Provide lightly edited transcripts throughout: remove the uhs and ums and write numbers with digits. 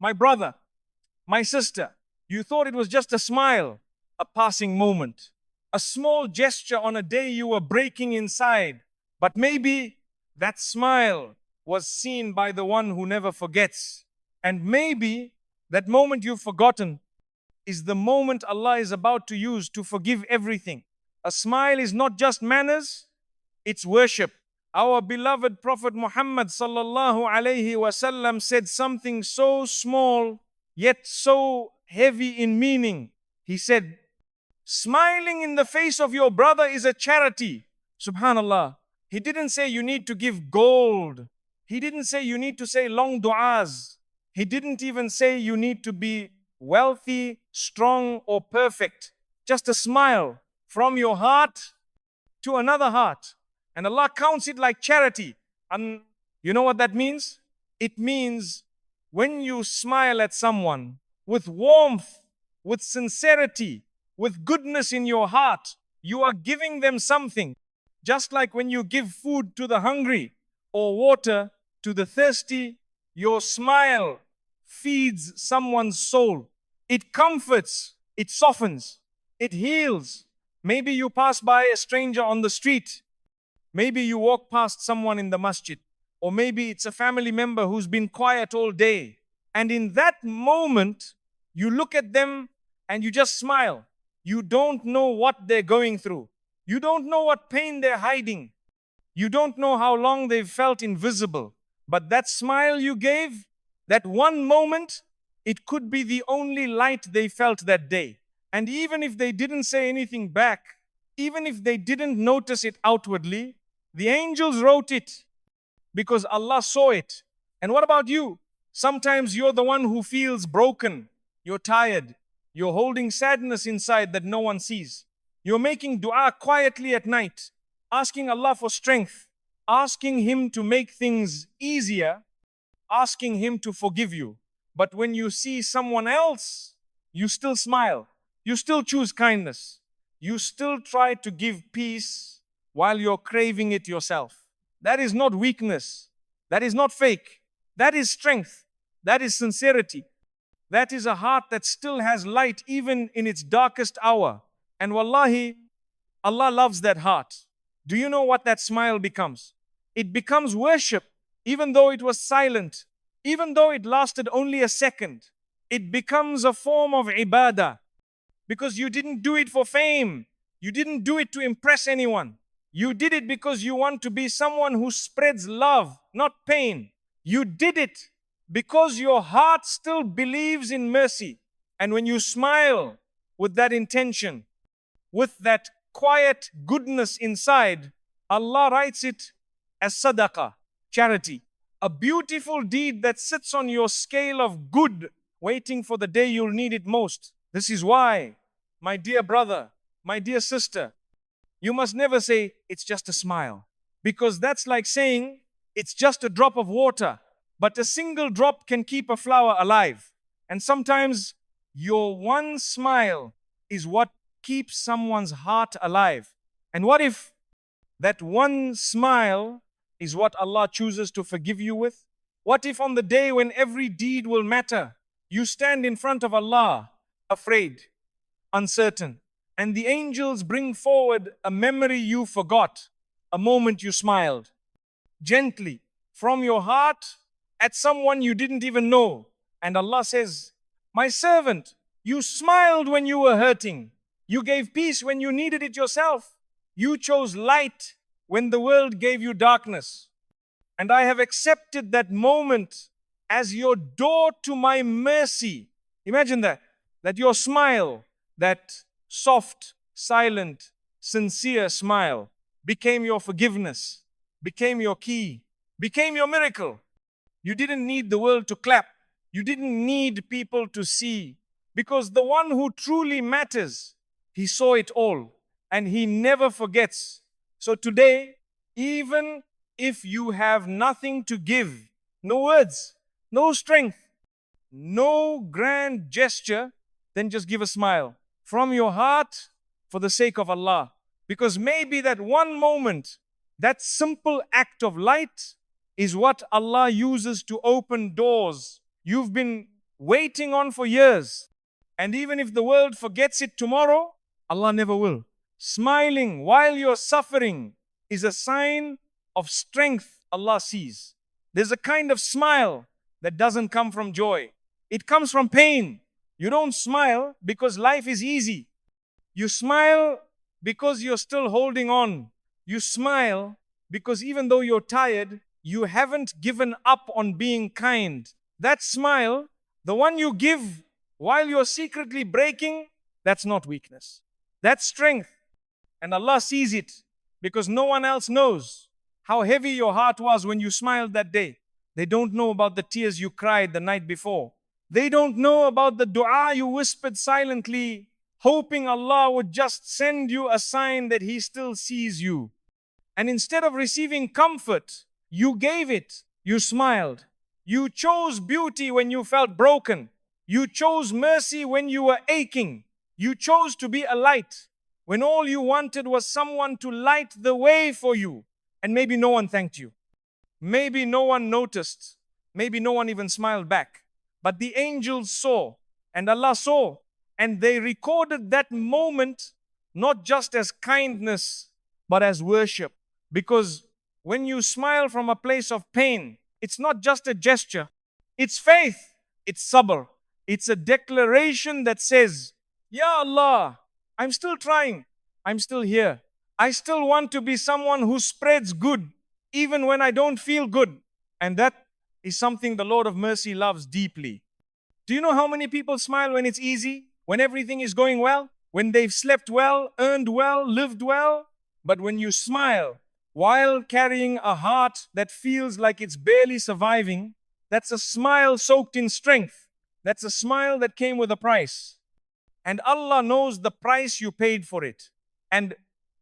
My brother, my sister, you thought it was just a smile, a passing moment, a small gesture on a day you were breaking inside. But maybe that smile was seen by the one who never forgets. And maybe that moment you've forgotten is the moment Allah is about to use to forgive everything. A smile is not just manners, it's worship. Our beloved Prophet Muhammad sallallahu alaihi wasallam said something so small yet so heavy in meaning. He said, smiling in the face of your brother is a charity. SubhanAllah. He didn't say you need to give gold. He didn't say you need to say long du'as. He didn't even say you need to be wealthy, strong, or perfect. Just a smile from your heart to another heart. And Allah counts it like charity. And you know what that means? It means when you smile at someone with warmth, with sincerity, with goodness in your heart, you are giving them something. Just like when you give food to the hungry or water to the thirsty, your smile feeds someone's soul. It comforts, it softens, it heals. Maybe you pass by a stranger on the street. Maybe you walk past someone in the masjid. Or maybe it's a family member who's been quiet all day. And in that moment, you look at them and you just smile. You don't know what they're going through. You don't know what pain they're hiding. You don't know how long they've felt invisible. But that smile you gave, that one moment, it could be the only light they felt that day. And even if they didn't say anything back, even if they didn't notice it outwardly, the angels wrote it because Allah saw it. And what about you? Sometimes you're the one who feels broken. You're tired. You're holding sadness inside that no one sees. You're making dua quietly at night, asking Allah for strength, asking Him to make things easier, asking Him to forgive you. But when you see someone else, you still smile. You still choose kindness. You still try to give peace while you're craving it yourself. That is not weakness. That is not fake. That is strength. That is sincerity. That is a heart that still has light even in its darkest hour. And wallahi, Allah loves that heart. Do you know what that smile becomes? It becomes worship, even though it was silent, even though it lasted only a second. It becomes a form of ibadah. Because you didn't do it for fame. You didn't do it to impress anyone. You did it because you want to be someone who spreads love, not pain. You did it because your heart still believes in mercy. And when you smile with that intention, with that quiet goodness inside, Allah writes it as sadaqah, charity. A beautiful deed that sits on your scale of good, waiting for the day you'll need it most. This is why, my dear brother, my dear sister, you must never say, it's just a smile. Because that's like saying, it's just a drop of water. But a single drop can keep a flower alive. And sometimes your one smile is what keeps someone's heart alive. And what if that one smile is what Allah chooses to forgive you with? What if on the day when every deed will matter, you stand in front of Allah, afraid, uncertain, and the angels bring forward a memory you forgot, a moment you smiled, gently, from your heart, at someone you didn't even know. And Allah says, my servant, you smiled when you were hurting. You gave peace when you needed it yourself. You chose light when the world gave you darkness. And I have accepted that moment as your door to my mercy. Imagine that your smile, that soft, silent, sincere smile became your forgiveness, became your key, became your miracle. You didn't need the world to clap. You didn't need people to see. Because the one who truly matters, He saw it all and He never forgets. So today, even if you have nothing to give, no words, no strength, no grand gesture, then just give a smile from your heart for the sake of Allah. Because maybe that one moment, that simple act of light is what Allah uses to open doors. You've been waiting on for years. And even if the world forgets it tomorrow, Allah never will. Smiling while you're suffering is a sign of strength Allah sees. There's a kind of smile that doesn't come from joy. It comes from pain. You don't smile because life is easy. You smile because you're still holding on. You smile because even though you're tired, you haven't given up on being kind. That smile, the one you give while you're secretly breaking, that's not weakness. That's strength. And Allah sees it because no one else knows how heavy your heart was when you smiled that day. They don't know about the tears you cried the night before. They don't know about the dua you whispered silently, hoping Allah would just send you a sign that He still sees you. And instead of receiving comfort, you gave it. You smiled. You chose beauty when you felt broken. You chose mercy when you were aching. You chose to be a light when all you wanted was someone to light the way for you. And maybe no one thanked you. Maybe no one noticed. Maybe no one even smiled back. But the angels saw, and Allah saw, and they recorded that moment not just as kindness, but as worship. Because when you smile from a place of pain, it's not just a gesture, it's faith, it's sabr. It's a declaration that says, Ya Allah, I'm still trying, I'm still here. I still want to be someone who spreads good, even when I don't feel good. And that is something the Lord of mercy loves deeply. Do you know how many people smile when it's easy? When everything is going well? When they've slept well, earned well, lived well? But when you smile while carrying a heart that feels like it's barely surviving, that's a smile soaked in strength. That's a smile that came with a price. And Allah knows the price you paid for it. And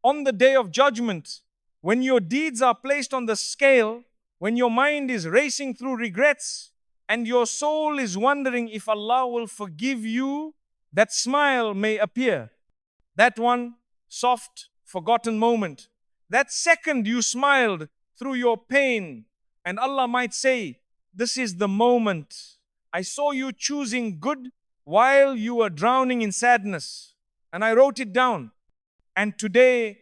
on the day of judgment, when your deeds are placed on the scale, when your mind is racing through regrets, and your soul is wondering if Allah will forgive you, that smile may appear. That one soft, forgotten moment. That second you smiled through your pain, and Allah might say, this is the moment. I saw you choosing good while you were drowning in sadness, and I wrote it down. And today,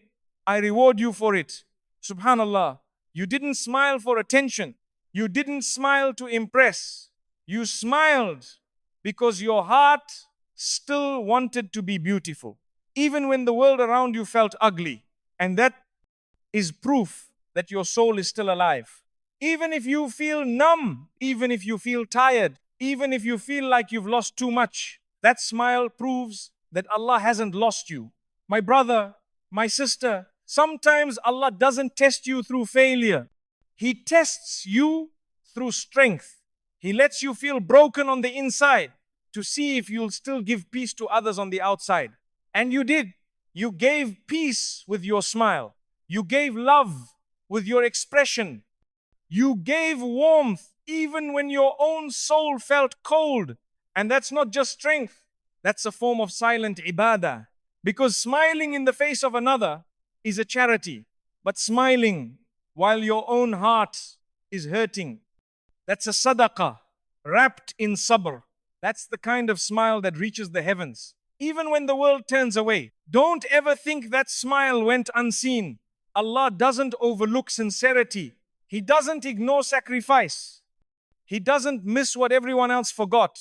I reward you for it. SubhanAllah, you didn't smile for attention. You didn't smile to impress. You smiled because your heart still wanted to be beautiful, even when the world around you felt ugly. And that is proof that your soul is still alive. Even if you feel numb, even if you feel tired, even if you feel like you've lost too much, that smile proves that Allah hasn't lost you. My brother, my sister, sometimes Allah doesn't test you through failure. He tests you through strength. He lets you feel broken on the inside to see if you'll still give peace to others on the outside. And you did. You gave peace with your smile. You gave love with your expression. You gave warmth even when your own soul felt cold. And that's not just strength. That's a form of silent ibadah. Because smiling in the face of another is a charity. But smiling while your own heart is hurting, that's a sadaqah wrapped in sabr. That's the kind of smile that reaches the heavens. Even when the world turns away, don't ever think that smile went unseen. Allah doesn't overlook sincerity. He doesn't ignore sacrifice. He doesn't miss what everyone else forgot.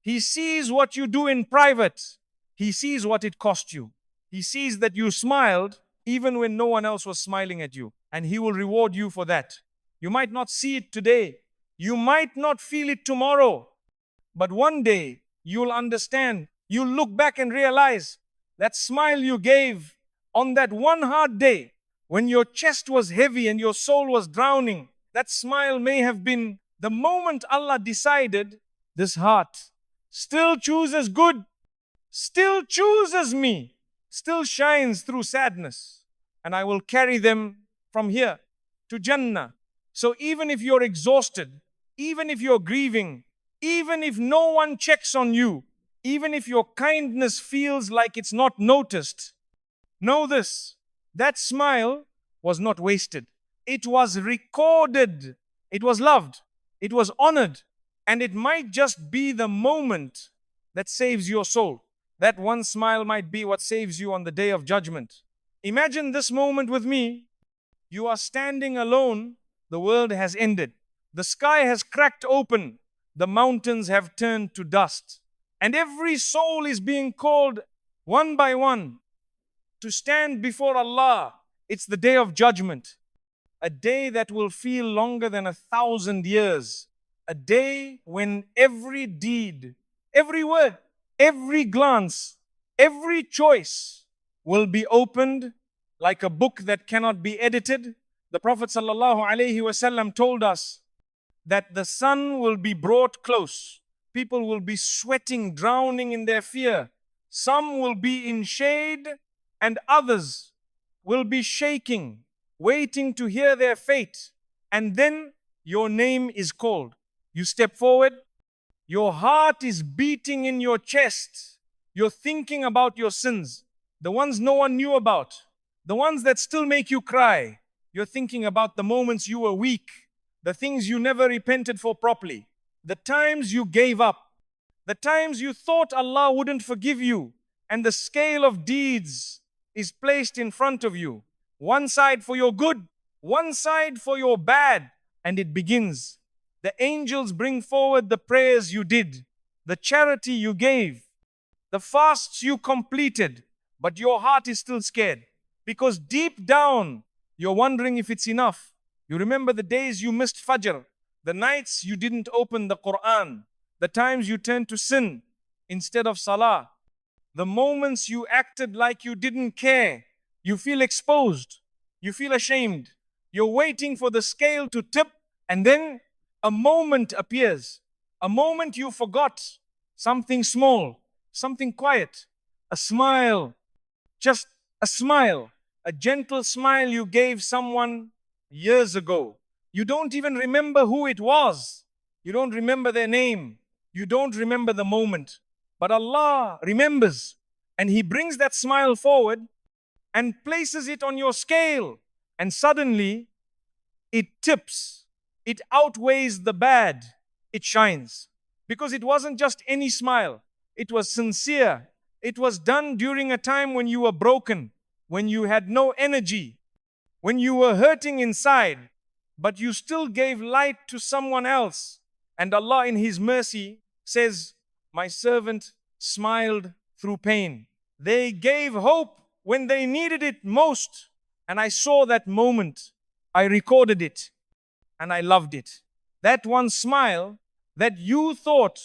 He sees what you do in private. He sees what it cost you. He sees that you smiled even when no one else was smiling at you. And He will reward you for that. You might not see it today. You might not feel it tomorrow. But one day, you'll understand. You'll look back and realize that smile you gave on that one hard day when your chest was heavy and your soul was drowning, that smile may have been the moment Allah decided, this heart still chooses good, still chooses me, still shines through sadness, and I will carry them from here to Jannah. So even if you're exhausted, even if you're grieving, even if no one checks on you, even if your kindness feels like it's not noticed, know this, that smile was not wasted. It was recorded. It was loved. It was honored. And it might just be the moment that saves your soul. That one smile might be what saves you on the day of judgment. Imagine this moment with me. You are standing alone. The world has ended. The sky has cracked open. The mountains have turned to dust. And every soul is being called one by one to stand before Allah. It's the day of judgment. A day that will feel longer than 1,000 years. A day when every deed, every word, every glance, every choice will be opened like a book that cannot be edited. The Prophet ﷺ told us that the sun will be brought close. People will be sweating, drowning in their fear. Some will be in shade and others will be shaking, waiting to hear their fate. And then your name is called. You step forward. Your heart is beating in your chest. You're thinking about your sins, the ones no one knew about, the ones that still make you cry. You're thinking about the moments you were weak, the things you never repented for properly, the times you gave up, the times you thought Allah wouldn't forgive you, and the scale of deeds is placed in front of you. One side for your good, one side for your bad, and it begins. The angels bring forward the prayers you did, the charity you gave, the fasts you completed, but your heart is still scared because deep down you're wondering if it's enough. You remember the days you missed Fajr, the nights you didn't open the Quran, the times you turned to sin instead of Salah, the moments you acted like you didn't care. You feel exposed, you feel ashamed, you're waiting for the scale to tip, and then a moment appears, a moment you forgot, something small, something quiet, a smile, just a smile, a gentle smile you gave someone years ago. You don't even remember who it was. You don't remember their name. You don't remember the moment. But Allah remembers, and He brings that smile forward and places it on your scale, and suddenly it tips. It outweighs the bad. It shines. Because it wasn't just any smile. It was sincere. It was done during a time when you were broken, when you had no energy, when you were hurting inside, but you still gave light to someone else. And Allah in His mercy says, my servant smiled through pain. They gave hope when they needed it most. And I saw that moment. I recorded it. And I loved it. That one smile that you thought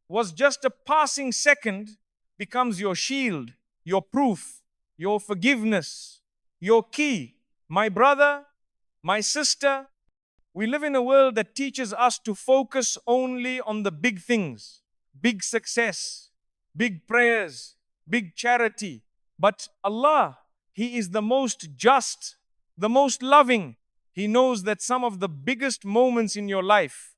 was just a passing second becomes your shield, your proof, your forgiveness, your key. My brother, my sister, we live in a world that teaches us to focus only on the big things, big success, big prayers, big charity. But Allah, He is the most just, the most loving. He knows that some of the biggest moments in your life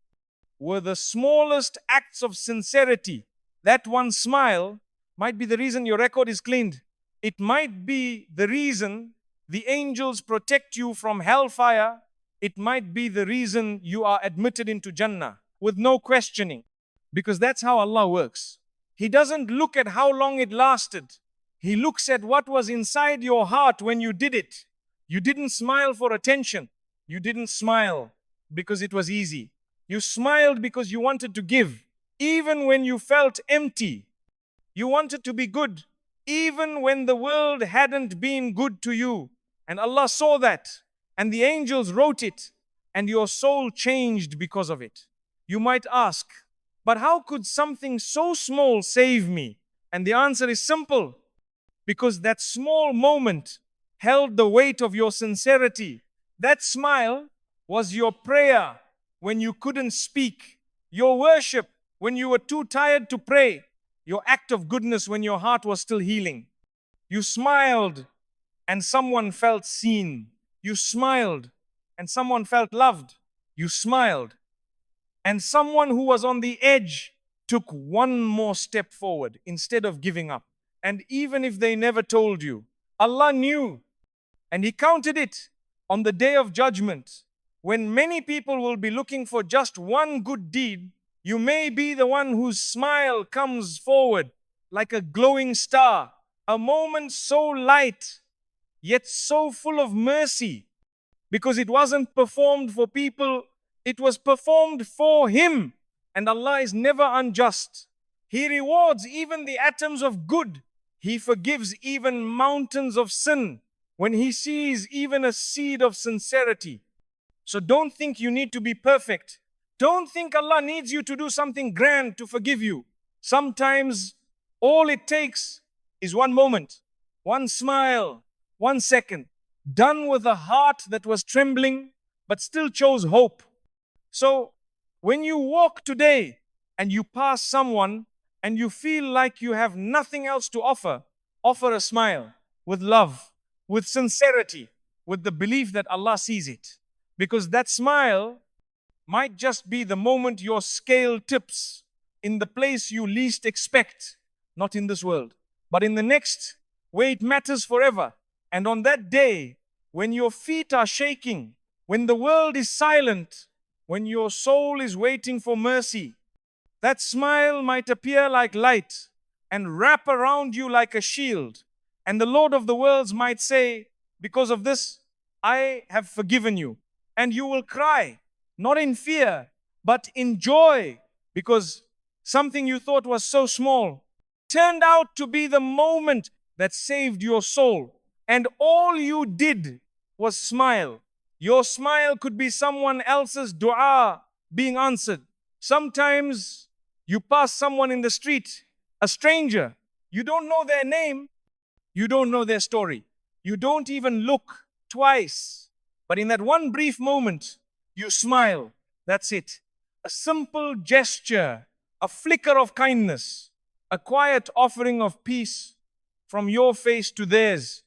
were the smallest acts of sincerity. That one smile might be the reason your record is cleaned. It might be the reason the angels protect you from hellfire. It might be the reason you are admitted into Jannah with no questioning. Because that's how Allah works. He doesn't look at how long it lasted. He looks at what was inside your heart when you did it. You didn't smile for attention. You didn't smile because it was easy. You smiled because you wanted to give. Even when you felt empty, you wanted to be good. Even when the world hadn't been good to you. And Allah saw that. And the angels wrote it. And your soul changed because of it. You might ask, but how could something so small save me? And the answer is simple. Because that small moment held the weight of your sincerity. That smile was your prayer when you couldn't speak, your worship when you were too tired to pray, your act of goodness when your heart was still healing. You smiled and someone felt seen. You smiled and someone felt loved. You smiled and someone who was on the edge took one more step forward instead of giving up. And even if they never told you, Allah knew, and He counted it on the day of judgment, when many people will be looking for just one good deed. You may be the one whose smile comes forward like a glowing star, a moment so light, yet so full of mercy, because it wasn't performed for people, it was performed for Him. And Allah is never unjust. He rewards even the atoms of good. He forgives even mountains of sin when He sees even a seed of sincerity. So don't think you need to be perfect. Don't think Allah needs you to do something grand to forgive you. Sometimes all it takes is one moment, one smile, 1 second, done with a heart that was trembling but still chose hope. So when you walk today and you pass someone and you feel like you have nothing else to offer, offer a smile with love, with sincerity, with the belief that Allah sees it. Because that smile might just be the moment your scale tips in the place you least expect, not in this world, but in the next, where it matters forever. And on that day, when your feet are shaking, when the world is silent, when your soul is waiting for mercy, that smile might appear like light and wrap around you like a shield. And the Lord of the worlds might say, because of this, I have forgiven you. And you will cry, not in fear, but in joy, because something you thought was so small turned out to be the moment that saved your soul. And all you did was smile. Your smile could be someone else's dua being answered. Sometimes you pass someone in the street, a stranger. You don't know their name. You don't know their story. You don't even look twice. But in that one brief moment, you smile. That's it. A simple gesture, a flicker of kindness, a quiet offering of peace from your face to theirs.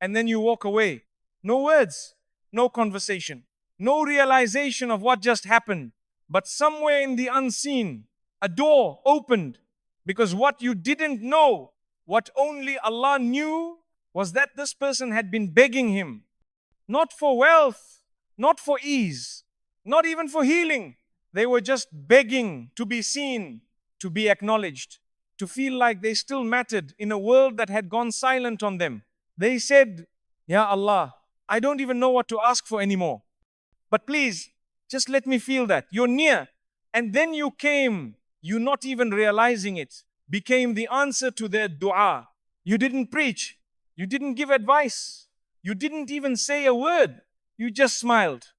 And then you walk away. No words, no conversation, no realization of what just happened. But somewhere in the unseen, a door opened, because what you didn't know, what only Allah knew, was that this person had been begging Him, not for wealth, not for ease, not even for healing. They were just begging to be seen, to be acknowledged, to feel like they still mattered in a world that had gone silent on them. They said, Ya Allah, I don't even know what to ask for anymore. But please, just let me feel that. You're near. And then you came, you not even realizing it, became the answer to their dua. You didn't preach. You didn't give advice. You didn't even say a word. You just smiled.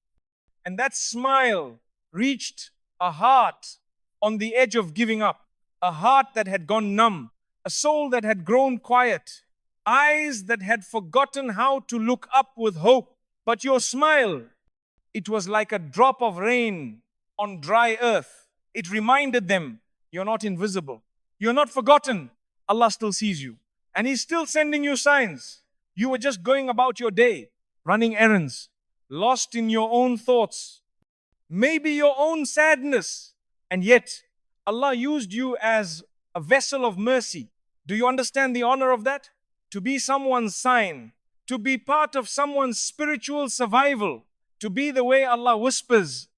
And that smile reached a heart on the edge of giving up, a heart that had gone numb, a soul that had grown quiet, eyes that had forgotten how to look up with hope. But your smile, it was like a drop of rain on dry earth. It reminded them, you're not invisible. You're not forgotten. Allah still sees you. And He's still sending you signs. You were just going about your day, running errands, lost in your own thoughts, maybe your own sadness. And yet, Allah used you as a vessel of mercy. Do you understand the honor of that? To be someone's sign, to be part of someone's spiritual survival, to be the way Allah whispers,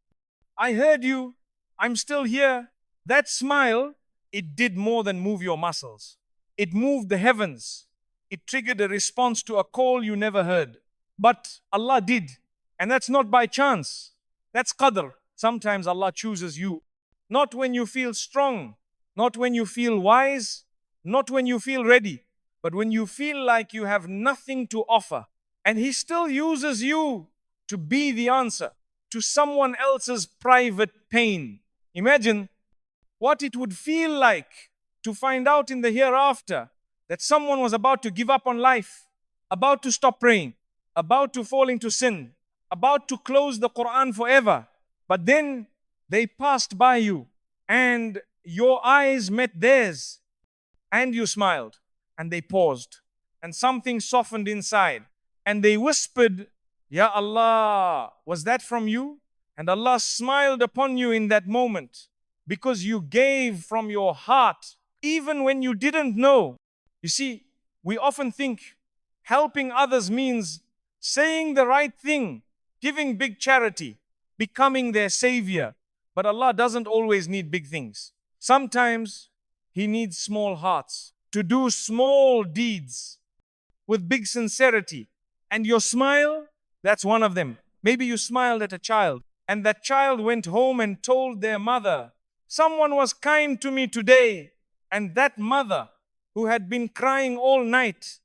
I heard you, I'm still here. That smile, it did more than move your muscles. It moved the heavens. It triggered a response to a call you never heard. But Allah did. And that's not by chance. That's qadr. Sometimes Allah chooses you. Not when you feel strong, not when you feel wise, not when you feel ready, but when you feel like you have nothing to offer. And He still uses you to be the answer to someone else's private pain. Imagine what it would feel like to find out in the hereafter that someone was about to give up on life, about to stop praying, about to fall into sin, about to close the Quran forever. But then they passed by you and your eyes met theirs and you smiled and they paused and something softened inside and they whispered, Ya Allah, was that from you? And Allah smiled upon you in that moment because you gave from your heart even when you didn't know. You see, we often think helping others means saying the right thing, giving big charity, becoming their savior. But Allah doesn't always need big things. Sometimes He needs small hearts to do small deeds with big sincerity. And your smile, that's one of them. Maybe you smiled at a child, and that child went home and told their mother, "Someone was kind to me today." And that mother, who had been crying all night,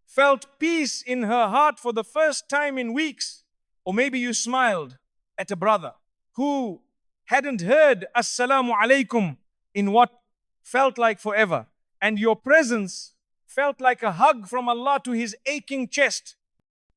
felt peace in her heart for the first time in weeks. Or maybe you smiled at a brother who hadn't heard Assalamu alaikum in what felt like forever. And your presence felt like a hug from Allah to his aching chest.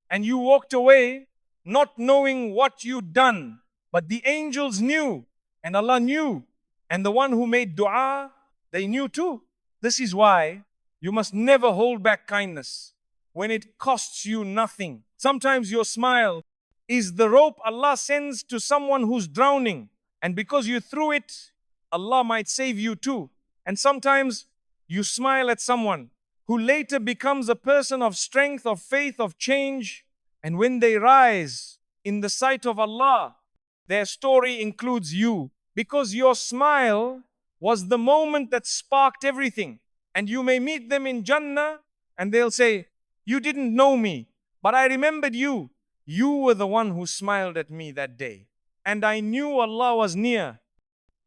And you walked away not knowing what you'd done. But the angels knew, and Allah knew. And the one who made dua, they knew too. This is why you must never hold back kindness when it costs you nothing. Sometimes your smile is the rope Allah sends to someone who's drowning. And because you threw it, Allah might save you too. And sometimes you smile at someone who later becomes a person of strength, of faith, of change. And when they rise in the sight of Allah, their story includes you. Because your smile was the moment that sparked everything. And you may meet them in Jannah and they'll say, "You didn't know me, but I remembered you. You were the one who smiled at me that day. And I knew Allah was near."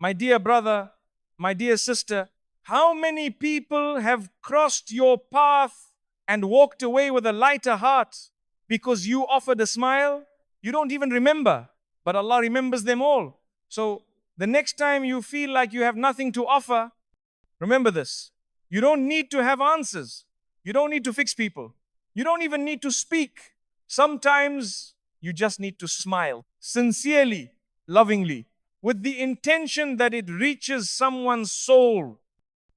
My dear brother, my dear sister, how many people have crossed your path and walked away with a lighter heart because you offered a smile? You don't even remember, but Allah remembers them all. So the next time you feel like you have nothing to offer, remember this. You don't need to have answers. You don't need to fix people. You don't even need to speak. Sometimes you just need to smile sincerely, lovingly, with the intention that it reaches someone's soul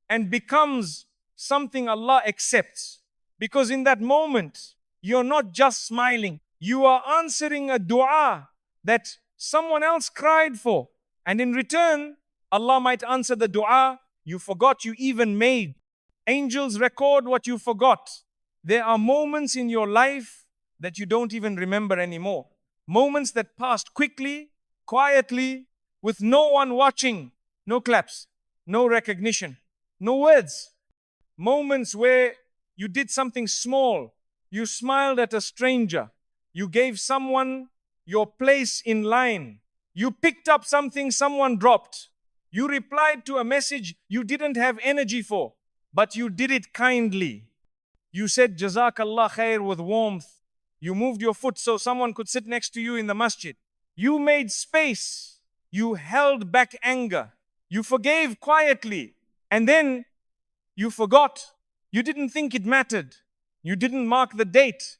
and becomes something Allah accepts. Because in that moment, you're not just smiling. You are answering a dua that someone else cried for. And in return, Allah might answer the dua you forgot you even made. Angels record what you forgot. There are moments in your life that you don't even remember anymore. Moments that passed quickly, quietly, with no one watching. No claps, no recognition, no words. Moments where you did something small. You smiled at a stranger. You gave someone your place in line. You picked up something someone dropped. You replied to a message you didn't have energy for, but you did it kindly. You said Jazakallah khair with warmth. You moved your foot so someone could sit next to you in the masjid. You made space. You held back anger. You forgave quietly. And then you forgot. You didn't think it mattered. You didn't mark the date.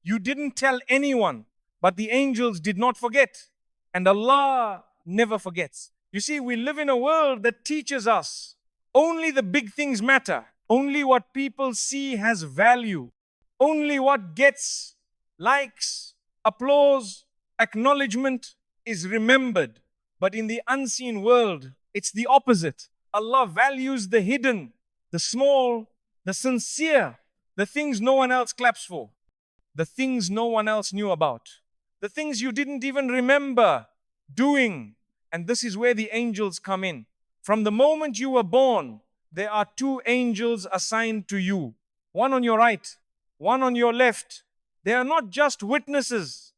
You didn't tell anyone. But the angels did not forget. And Allah never forgets. You see, we live in a world that teaches us only the big things matter. Only what people see has value. Only what gets likes, applause, acknowledgement is remembered. But in the unseen world, it's the opposite. Allah values the hidden, the small, the sincere, the things no one else claps for, the things no one else knew about, the things you didn't even remember doing. And this is where the angels come in. From the moment you were born, there are two angels assigned to you. One on your right, one on your left. They are not just witnesses.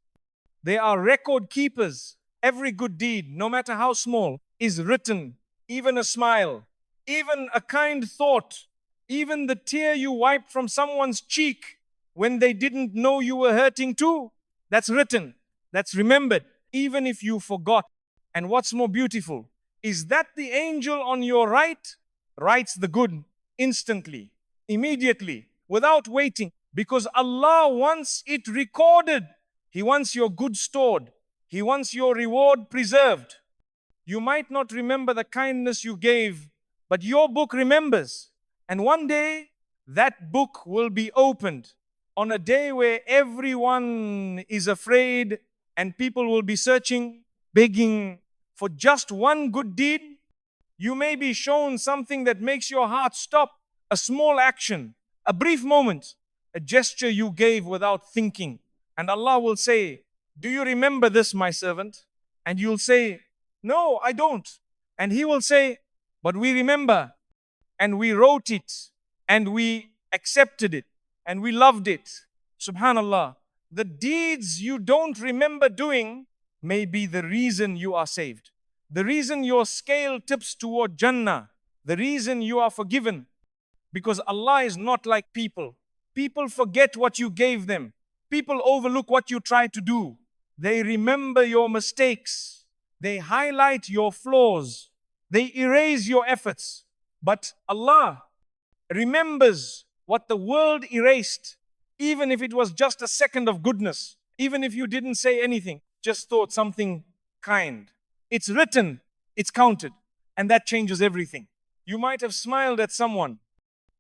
They are record keepers. Every good deed, no matter how small, is written. Even a smile, even a kind thought, even the tear you wiped from someone's cheek when they didn't know you were hurting too. That's written. That's remembered, even if you forgot. And what's more beautiful is that the angel on your right writes the good instantly, immediately, without waiting, because Allah wants it recorded. He wants your good stored. He wants your reward preserved. You might not remember the kindness you gave, but your book remembers. And one day, that book will be opened on a day where everyone is afraid and people will be searching, begging for just one good deed. You may be shown something that makes your heart stop, a small action, a brief moment, a gesture you gave without thinking. And Allah will say, "Do you remember this, my servant?" And you'll say, No, I don't. And he will say, but we remember, and we wrote it, and we accepted it, and we loved it. SubhanAllah. The deeds you don't remember doing may be the reason you are saved. The reason your scale tips toward Jannah. The reason you are forgiven. Because Allah is not like people. People forget what you gave them. People overlook what you tried to do. They remember your mistakes. They highlight your flaws. They erase your efforts. But Allah remembers what the world erased, even if it was just a second of goodness, even if you didn't say anything, just thought something kind. It's written, it's counted, and that changes everything. You might have smiled at someone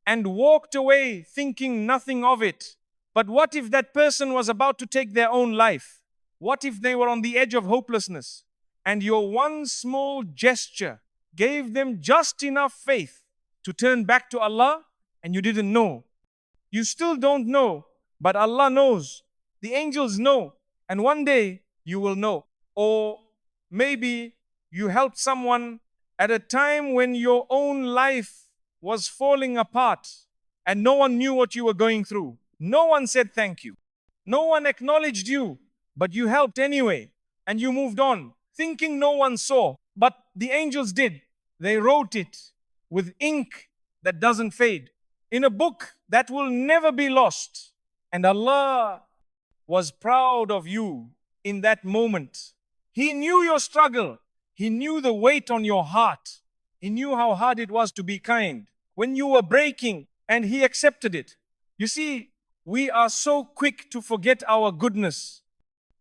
and walked away thinking nothing of it. But what if that person was about to take their own life? What if they were on the edge of hopelessness and your one small gesture gave them just enough faith to turn back to Allah and you didn't know? You still don't know, but Allah knows. The angels know, and one day you will know. Or maybe you helped someone at a time when your own life was falling apart and no one knew what you were going through. No one said thank you. No one acknowledged you, but you helped anyway and you moved on, thinking no one saw. But the angels did. They wrote it with ink that doesn't fade, in a book that will never be lost. And Allah was proud of you in that moment. He knew your struggle. He knew the weight on your heart. He knew how hard it was to be kind when you were breaking, and He accepted it. You see, we are so quick to forget our goodness.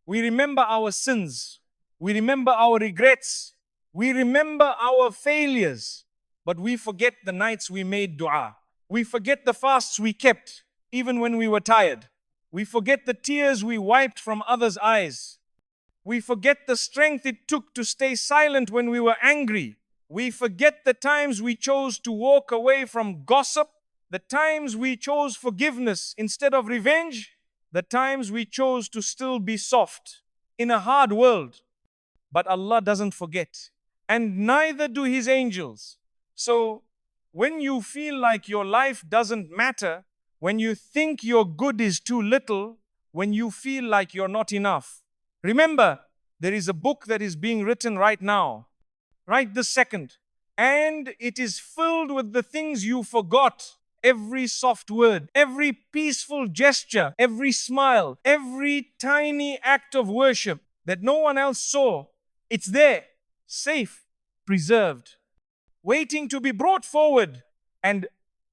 We remember our sins. We remember our regrets. We remember our failures. But we forget the nights we made dua. We forget the fasts we kept, even when we were tired. We forget the tears we wiped from others' eyes. We forget the strength it took to stay silent when we were angry. We forget the times we chose to walk away from gossip, the times we chose forgiveness instead of revenge, the times we chose to still be soft in a hard world. But Allah doesn't forget, and neither do His angels. So, when you feel like your life doesn't matter, when you think your good is too little, when you feel like you're not enough, remember, there is a book that is being written right now, right this second, and it is filled with the things you forgot. Every soft word, every peaceful gesture, every smile, every tiny act of worship that no one else saw, it's there, safe, preserved, waiting to be brought forward. And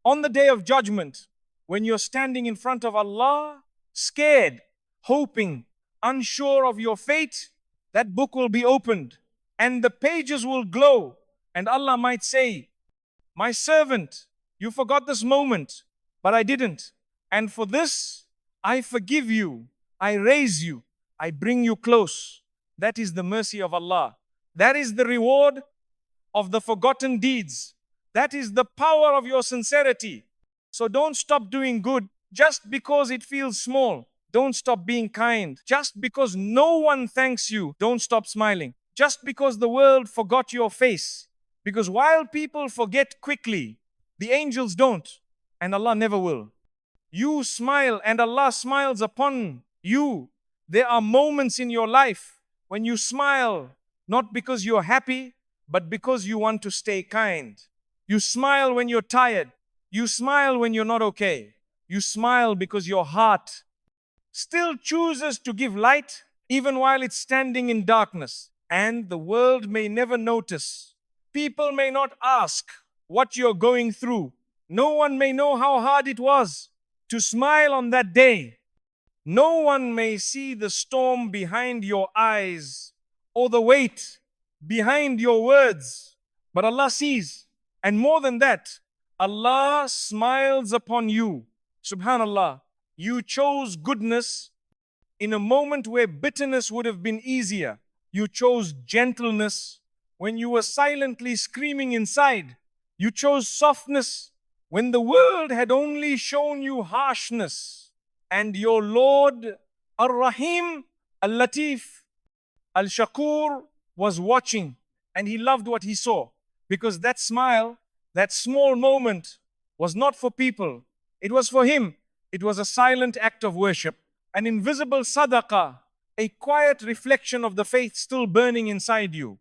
on the day of judgment, when you're standing in front of Allah, scared, hoping, unsure of your fate, that book will be opened and the pages will glow, and Allah might say, my servant, you forgot this moment, but I didn't. And for this, I forgive you, I raise you, I bring you close. That is the mercy of Allah. That is the reward of the forgotten deeds. That is the power of your sincerity. So don't stop doing good just because it feels small. Don't stop being kind. Just because no one thanks you, don't stop smiling. Just because the world forgot your face. Because while people forget quickly, the angels don't, and Allah never will. You smile and Allah smiles upon you. There are moments in your life when you smile, not because you're happy, but because you want to stay kind. You smile when you're tired. You smile when you're not okay. You smile because your heart still chooses to give light even while it's standing in darkness. And the world may never notice. People may not ask what you're going through. No one may know how hard it was to smile on that day. No one may see the storm behind your eyes or the weight behind your words. But Allah sees. And more than that, Allah smiles upon you. SubhanAllah, you chose goodness in a moment where bitterness would have been easier. You chose gentleness when you were silently screaming inside. You chose softness when the world had only shown you harshness. And your Lord, Ar-Rahim, Al-Latif, Al-Shakur was watching. and he loved what he saw. Because that smile, that small moment, was not for people. It was for him. It was a silent act of worship, an invisible sadaqah, a quiet reflection of the faith still burning inside you.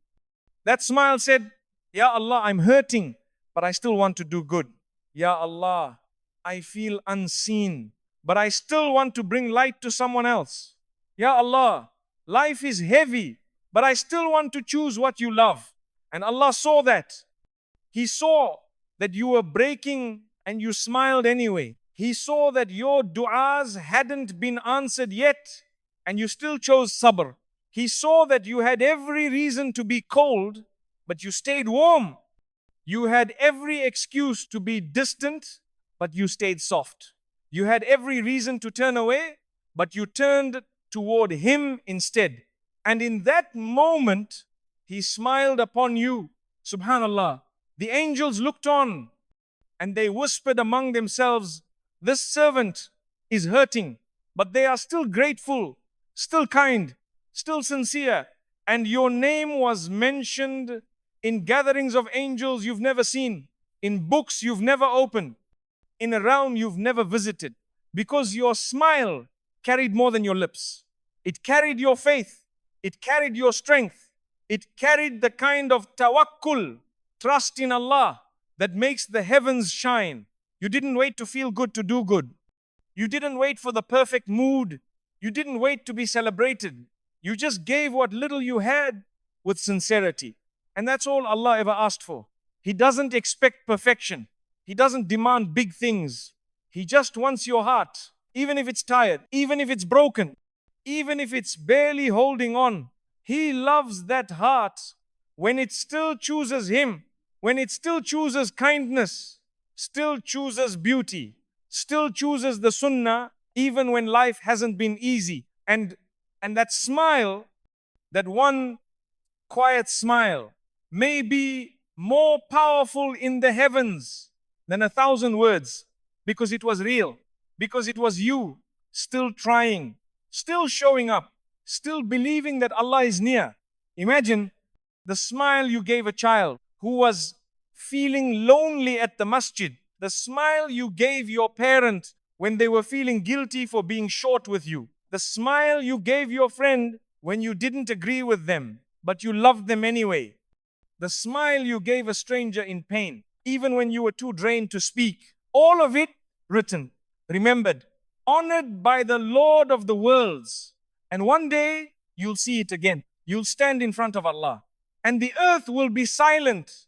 That smile said, Ya Allah, I'm hurting, but I still want to do good. Ya Allah, I feel unseen, but I still want to bring light to someone else. Ya Allah, life is heavy, but I still want to choose what you love. And Allah saw that. He saw that you were breaking and you smiled anyway. He saw that your du'as hadn't been answered yet and you still chose sabr. He saw that you had every reason to be cold, but you stayed warm. You had every excuse to be distant, but you stayed soft. You had every reason to turn away, but you turned toward Him instead. And in that moment, He smiled upon you. SubhanAllah. The angels looked on and they whispered among themselves, this servant is hurting, but they are still grateful, still kind, still sincere. And your name was mentioned in gatherings of angels you've never seen, in books you've never opened, in a realm you've never visited, because your smile carried more than your lips. It carried your faith. It carried your strength. It carried the kind of tawakkul, trust in Allah, that makes the heavens shine. You didn't wait to feel good to do good. You didn't wait for the perfect mood. You didn't wait to be celebrated. You just gave what little you had with sincerity. And that's all Allah ever asked for. He doesn't expect perfection. He doesn't demand big things. He just wants your heart, even if it's tired, even if it's broken, even if it's barely holding on. He loves that heart when it still chooses Him, when it still chooses kindness, still chooses beauty, still chooses the sunnah, even when life hasn't been easy. And that smile, that one quiet smile, may be more powerful in the heavens than 1,000 words, because it was real, because it was you still trying, still showing up, still believing that Allah is near. Imagine the smile you gave a child who was feeling lonely at the masjid, the smile you gave your parent when they were feeling guilty for being short with you, the smile you gave your friend when you didn't agree with them, but you loved them anyway, the smile you gave a stranger in pain, even when you were too drained to speak. All of it written, remembered, honored by the Lord of the worlds. And one day you'll see it again. You'll stand in front of Allah and the earth will be silent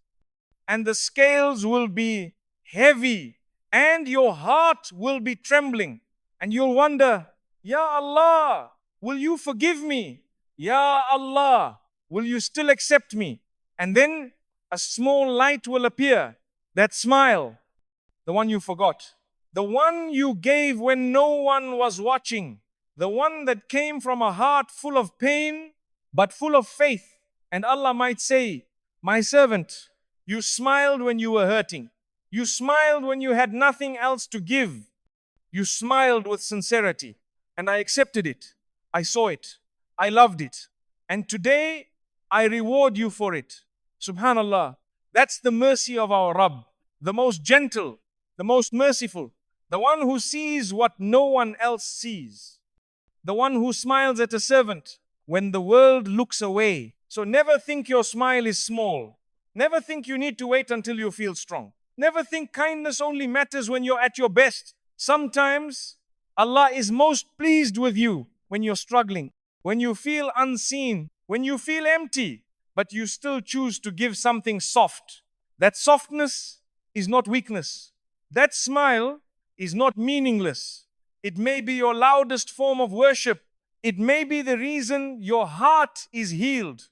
and the scales will be heavy and your heart will be trembling and you'll wonder, Ya Allah, will you forgive me? Ya Allah, will you still accept me? And then a small light will appear, that smile, the one you forgot, the one you gave when no one was watching, the one that came from a heart full of pain but full of faith. And Allah might say, my servant, you smiled when you were hurting. You smiled when you had nothing else to give. You smiled with sincerity and I accepted it. I saw it. I loved it. And today I reward you for it. SubhanAllah, that's the mercy of our Rabb, the most gentle, the most merciful, the one who sees what no one else sees, the one who smiles at a servant when the world looks away. So never think your smile is small. Never think you need to wait until you feel strong. Never think kindness only matters when you're at your best. Sometimes Allah is most pleased with you when you're struggling, when you feel unseen, when you feel empty, but you still choose to give something soft. That softness is not weakness. That smile is not meaningless. It may be your loudest form of worship. It may be the reason your heart is healed.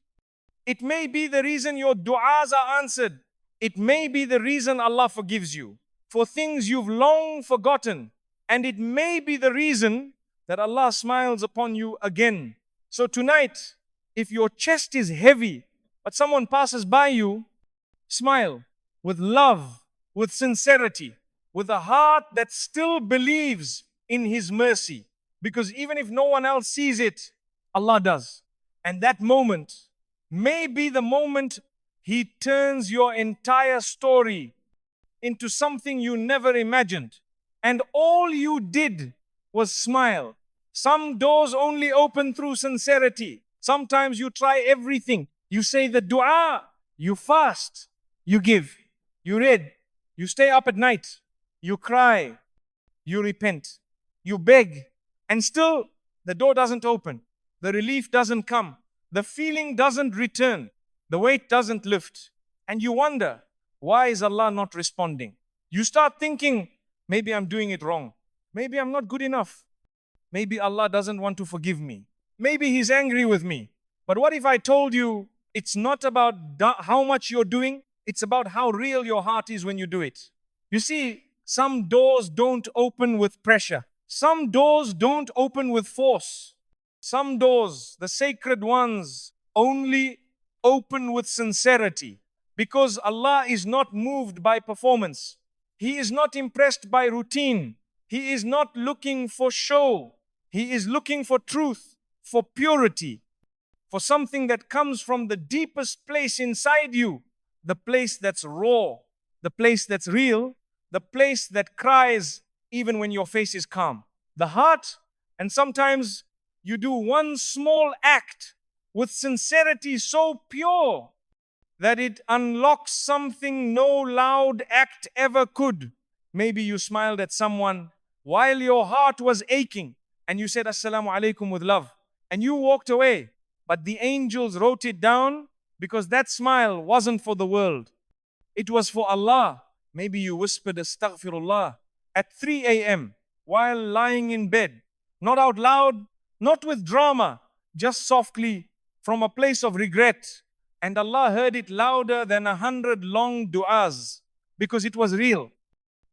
It may be the reason your du'as are answered. It may be the reason Allah forgives you for things you've long forgotten. And it may be the reason that Allah smiles upon you again. So tonight, if your chest is heavy, but someone passes by you, smile with love, with sincerity, with a heart that still believes in His mercy. Because even if no one else sees it, Allah does. And that moment may be the moment He turns your entire story into something you never imagined. And all you did was smile. Some doors only open through sincerity. Sometimes you try everything. You say the dua, you fast, you give, you read, you stay up at night, you cry, you repent, you beg, and still the door doesn't open. The relief doesn't come. The feeling doesn't return. The weight doesn't lift. And you wonder, why is Allah not responding? You start thinking, maybe I'm doing it wrong. Maybe I'm not good enough. Maybe Allah doesn't want to forgive me. Maybe He's angry with me. But what if I told you it's not about how much you're doing, it's about how real your heart is when you do it. You see, some doors don't open with pressure. Some doors don't open with force. Some doors, the sacred ones, only open with sincerity. Because Allah is not moved by performance. He is not impressed by routine. He is not looking for show. He is looking for truth, for purity, for something that comes from the deepest place inside you, the place that's raw, the place that's real, the place that cries even when your face is calm. The heart, and sometimes you do one small act with sincerity so pure that it unlocks something no loud act ever could. Maybe you smiled at someone while your heart was aching and you said Assalamu alaikum with love and you walked away, but the angels wrote it down because that smile wasn't for the world. It was for Allah. Maybe you whispered Astaghfirullah at 3 a.m. while lying in bed, not out loud, not with drama, just softly from a place of regret. And Allah heard it louder than 100 long du'as because it was real.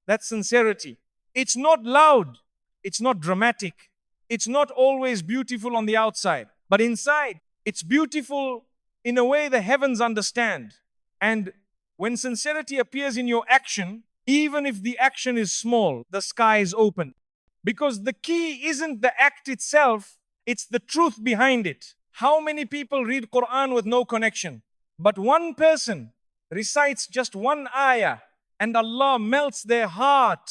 That's sincerity. It's not loud. It's not dramatic. It's not always beautiful on the outside. But inside, it's beautiful in a way the heavens understand. And when sincerity appears in your action, even if the action is small, the sky is open. Because the key isn't the act itself, it's the truth behind it. How many people read Quran with no connection? But one person recites just one ayah and Allah melts their heart.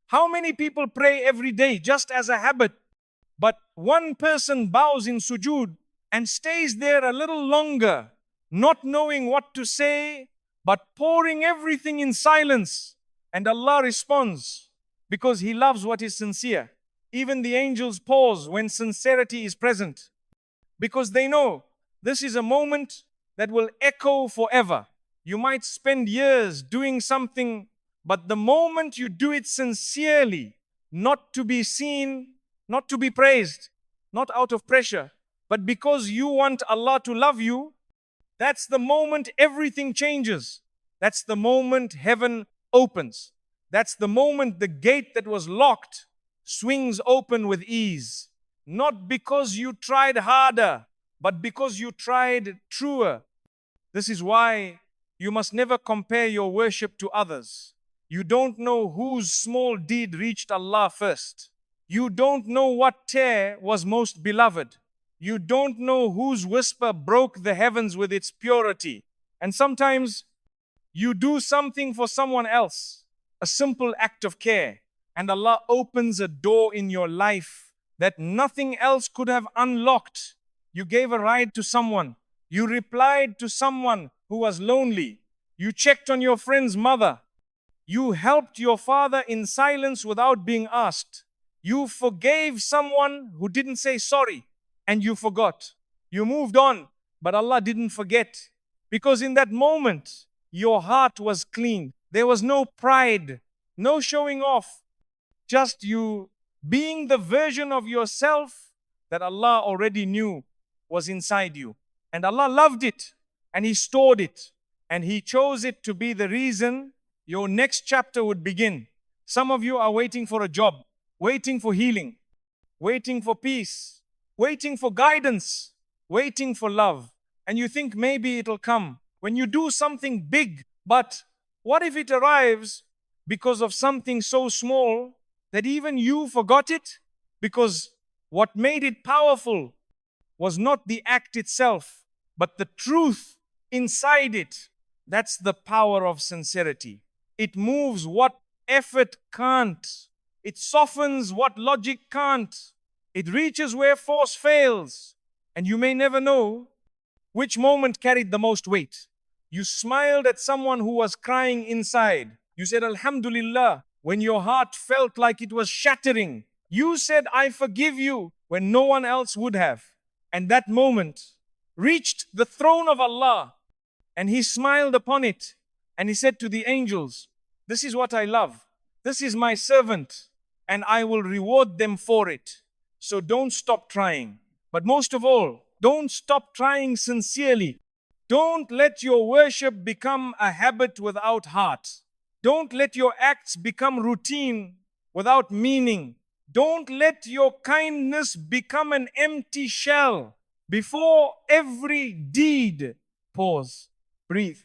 How many people pray every day just as a habit? But one person bows in sujood and stays there a little longer, not knowing what to say, but pouring everything in silence. And Allah responds because He loves what is sincere. Even the angels pause when sincerity is present because they know this is a moment that will echo forever. You might spend years doing something, but the moment you do it sincerely, not to be seen, not to be praised, not out of pressure, but because you want Allah to love you, that's the moment everything changes. That's the moment heaven opens. That's the moment the gate that was locked swings open with ease. Not because you tried harder, but because you tried truer. This is why you must never compare your worship to others. You don't know whose small deed reached Allah first. You don't know what tear was most beloved. You don't know whose whisper broke the heavens with its purity. And sometimes you do something for someone else, a simple act of care, and Allah opens a door in your life that nothing else could have unlocked. You gave a ride to someone. You replied to someone who was lonely. You checked on your friend's mother. You helped your father in silence without being asked. You forgave someone who didn't say sorry, and you forgot. You moved on, but Allah didn't forget. Because in that moment, your heart was clean. There was no pride, no showing off. Just you being the version of yourself that Allah already knew was inside you. And Allah loved it, and He stored it, and He chose it to be the reason your next chapter would begin. Some of you are waiting for a job, waiting for healing, waiting for peace, waiting for guidance, waiting for love. And you think maybe it'll come when you do something big. But what if it arrives because of something so small that even you forgot it? Because what made it powerful was not the act itself, but the truth inside it. That's the power of sincerity. It moves what effort can't. It softens what logic can't. It reaches where force fails. And you may never know which moment carried the most weight. You smiled at someone who was crying inside. You said, Alhamdulillah, when your heart felt like it was shattering. You said, I forgive you, when no one else would have. And that moment reached the throne of Allah. And He smiled upon it. And He said to the angels, this is what I love. This is my servant. And I will reward them for it. So don't stop trying. But most of all, don't stop trying sincerely. Don't let your worship become a habit without heart. Don't let your acts become routine without meaning. Don't let your kindness become an empty shell. Before every deed, pause, breathe,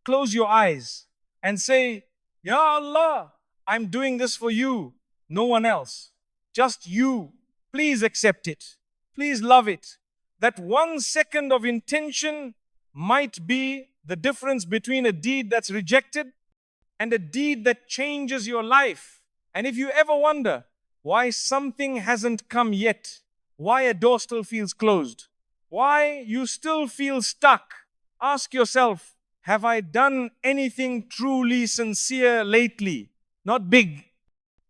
close your eyes and say, Ya Allah, I'm doing this for you, no one else, just you. Please accept it. Please love it. That 1 second of intention might be the difference between a deed that's rejected and a deed that changes your life. And if you ever wonder why something hasn't come yet, why a door still feels closed, why you still feel stuck, ask yourself, have I done anything truly sincere lately? Not big,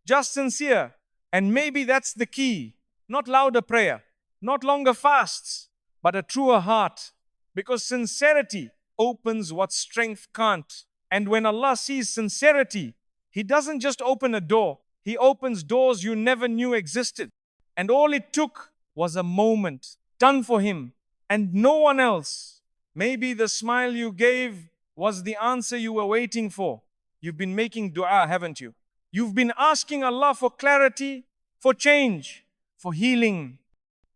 just sincere. And maybe that's the key. Not louder prayer, not longer fasts, but a truer heart. Because sincerity opens what strength can't. And when Allah sees sincerity, He doesn't just open a door, He opens doors you never knew existed. And all it took was a moment done for Him and no one else. Maybe the smile you gave was the answer you were waiting for. You've been making dua, haven't you? You've been asking Allah for clarity, for change, for healing,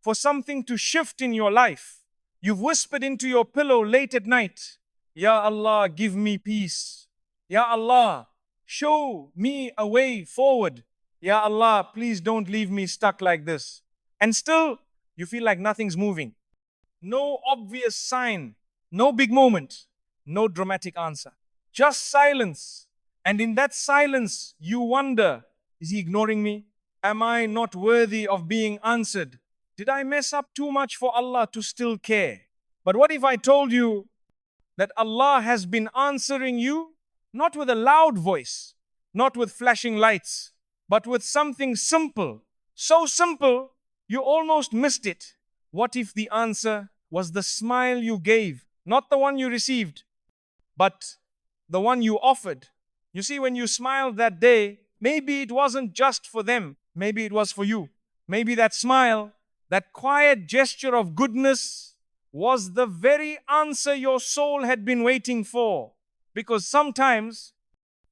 for something to shift in your life. You've whispered into your pillow late at night, Ya Allah, give me peace. Ya Allah, show me a way forward. Ya Allah, please don't leave me stuck like this. And still, you feel like nothing's moving. No obvious sign, no big moment, no dramatic answer. Just silence. And in that silence, you wonder, is He ignoring me? Am I not worthy of being answered? Did I mess up too much for Allah to still care? But what if I told you that Allah has been answering you, not with a loud voice, not with flashing lights, but with something simple. So simple, you almost missed it. What if the answer was the smile you gave, not the one you received, but the one you offered? You see, when you smiled that day, maybe it wasn't just for them, maybe it was for you. Maybe that smile, that quiet gesture of goodness, was the very answer your soul had been waiting for. Because sometimes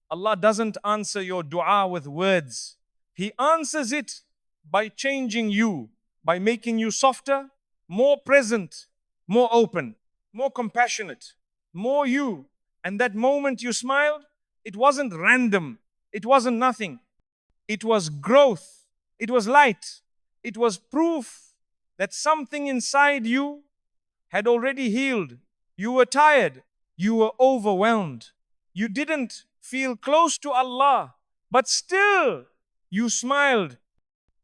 Allah doesn't answer your dua with words. He answers it by changing you, by making you softer, more present, more open, more compassionate, more you. And that moment you smiled, it wasn't random, it wasn't nothing. It was growth, it was light, it was proof that something inside you had already healed. You were tired, you were overwhelmed. You didn't feel close to Allah, but still you smiled.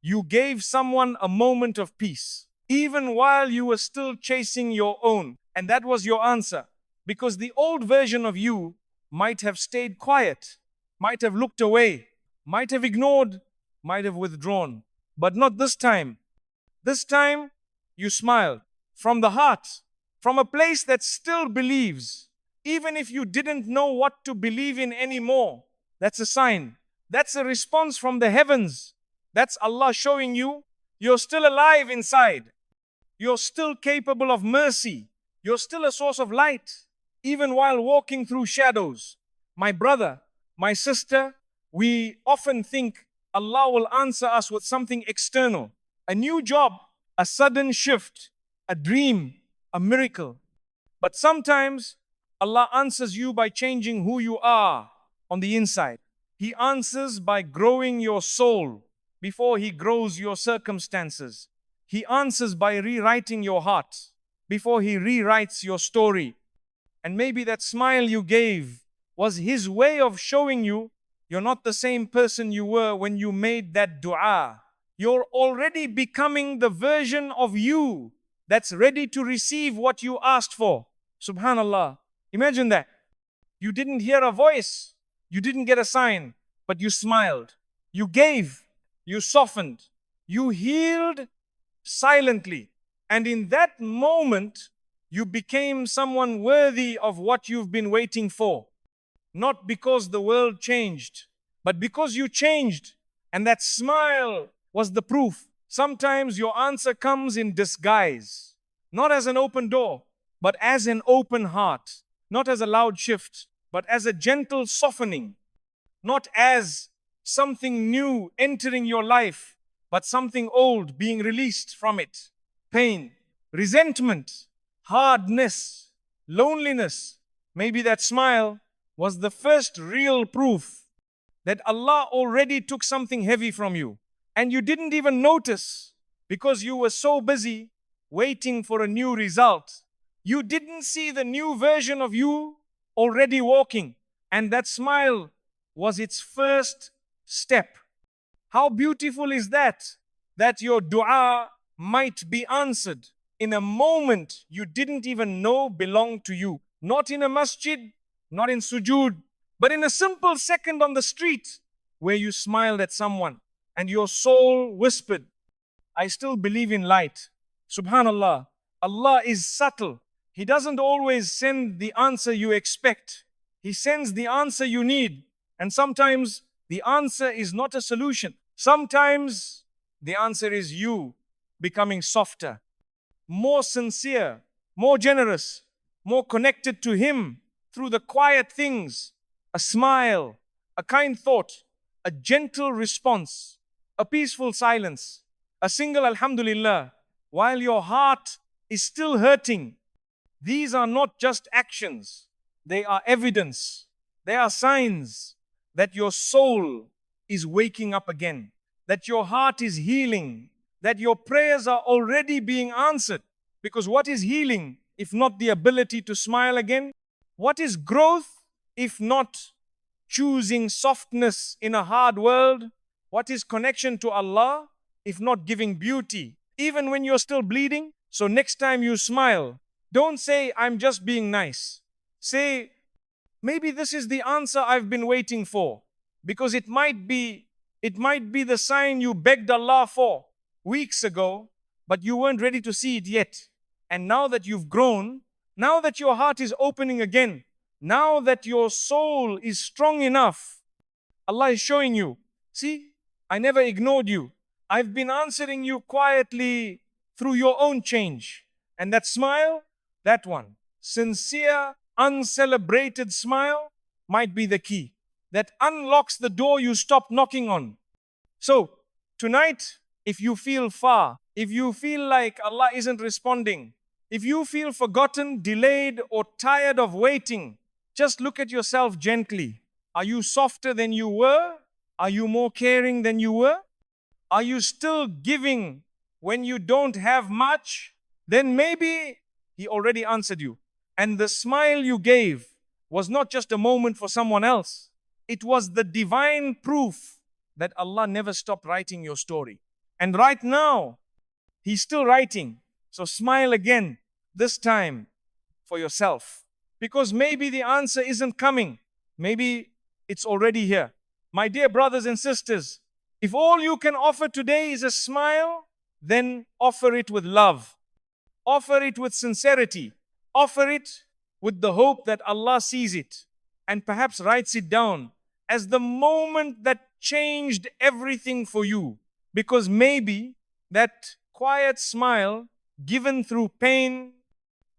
You gave someone a moment of peace, even while you were still chasing your own. And that was your answer. Because the old version of you might have stayed quiet, might have looked away, might have ignored, might have withdrawn. But not this time. This time, you smiled from the heart, from a place that still believes. Even if you didn't know what to believe in anymore, that's a sign. That's a response from the heavens. That's Allah showing you you're still alive inside. You're still capable of mercy. You're still a source of light, even while walking through shadows. My brother, my sister, we often think Allah will answer us with something external. A new job, a sudden shift, a dream, a miracle. But sometimes Allah answers you by changing who you are on the inside. He answers by growing your soul before He grows your circumstances. He answers by rewriting your heart before He rewrites your story. And maybe that smile you gave was His way of showing you you're not the same person you were when you made that dua. You're already becoming the version of you that's ready to receive what you asked for. SubhanAllah. Imagine that. You didn't hear a voice, you didn't get a sign, but you smiled. You gave, you softened, you healed silently. And in that moment, you became someone worthy of what you've been waiting for. Not because the world changed, but because you changed. And that smile was the proof. Sometimes your answer comes in disguise, not as an open door, but as an open heart, not as a loud shift, but as a gentle softening, not as something new entering your life, but something old being released from it. Pain, resentment, hardness, loneliness. Maybe that smile was the first real proof that Allah already took something heavy from you. And you didn't even notice because you were so busy waiting for a new result. You didn't see the new version of you already walking. And that smile was its first step. How beautiful is that? That your dua might be answered in a moment you didn't even know belonged to you. Not in a masjid, not in sujood, but in a simple second on the street where you smiled at someone and your soul whispered, I still believe in light. SubhanAllah, Allah is subtle. He doesn't always send the answer you expect. He sends the answer you need. And sometimes the answer is not a solution. Sometimes the answer is you becoming softer, more sincere, more generous, more connected to Him through the quiet things, a smile, a kind thought, a gentle response, a peaceful silence, a single Alhamdulillah, while your heart is still hurting. These are not just actions, they are evidence, they are signs that your soul is waking up again, that your heart is healing, that your prayers are already being answered. Because what is healing if not the ability to smile again? What is growth if not choosing softness in a hard world? What is connection to Allah if not giving beauty, even when you're still bleeding? So next time you smile, don't say, I'm just being nice. Say, maybe this is the answer I've been waiting for. Because it might be the sign you begged Allah for weeks ago, but you weren't ready to see it yet. And now that you've grown, now that your heart is opening again, now that your soul is strong enough, Allah is showing you, see, I never ignored you. I've been answering you quietly through your own change. And that smile, that one, sincere, uncelebrated smile might be the key that unlocks the door you stopped knocking on. So, tonight, if you feel far, if you feel like Allah isn't responding, if you feel forgotten, delayed, or tired of waiting, just look at yourself gently. Are you softer than you were? Are you more caring than you were? Are you still giving when you don't have much? Then maybe He already answered you. And the smile you gave was not just a moment for someone else. It was the divine proof that Allah never stopped writing your story. And right now, He's still writing. So smile again, this time for yourself. Because maybe the answer isn't coming. Maybe it's already here. My dear brothers and sisters, if all you can offer today is a smile, then offer it with love. Offer it with sincerity. Offer it with the hope that Allah sees it and perhaps writes it down as the moment that changed everything for you. Because maybe that quiet smile given through pain,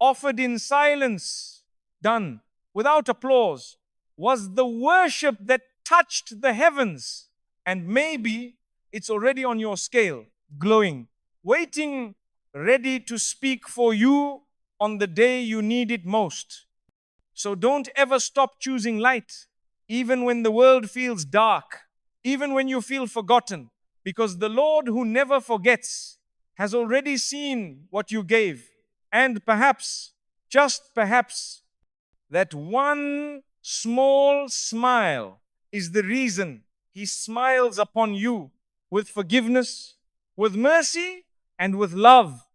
offered in silence, done without applause, was the worship that touched the heavens. And maybe it's already on your scale, glowing, waiting, ready to speak for you on the day you need it most. So don't ever stop choosing light, even when the world feels dark, even when you feel forgotten, because the Lord who never forgets has already seen what you gave. And perhaps, just perhaps, that one small smile is the reason He smiles upon you with forgiveness, with mercy, and with love.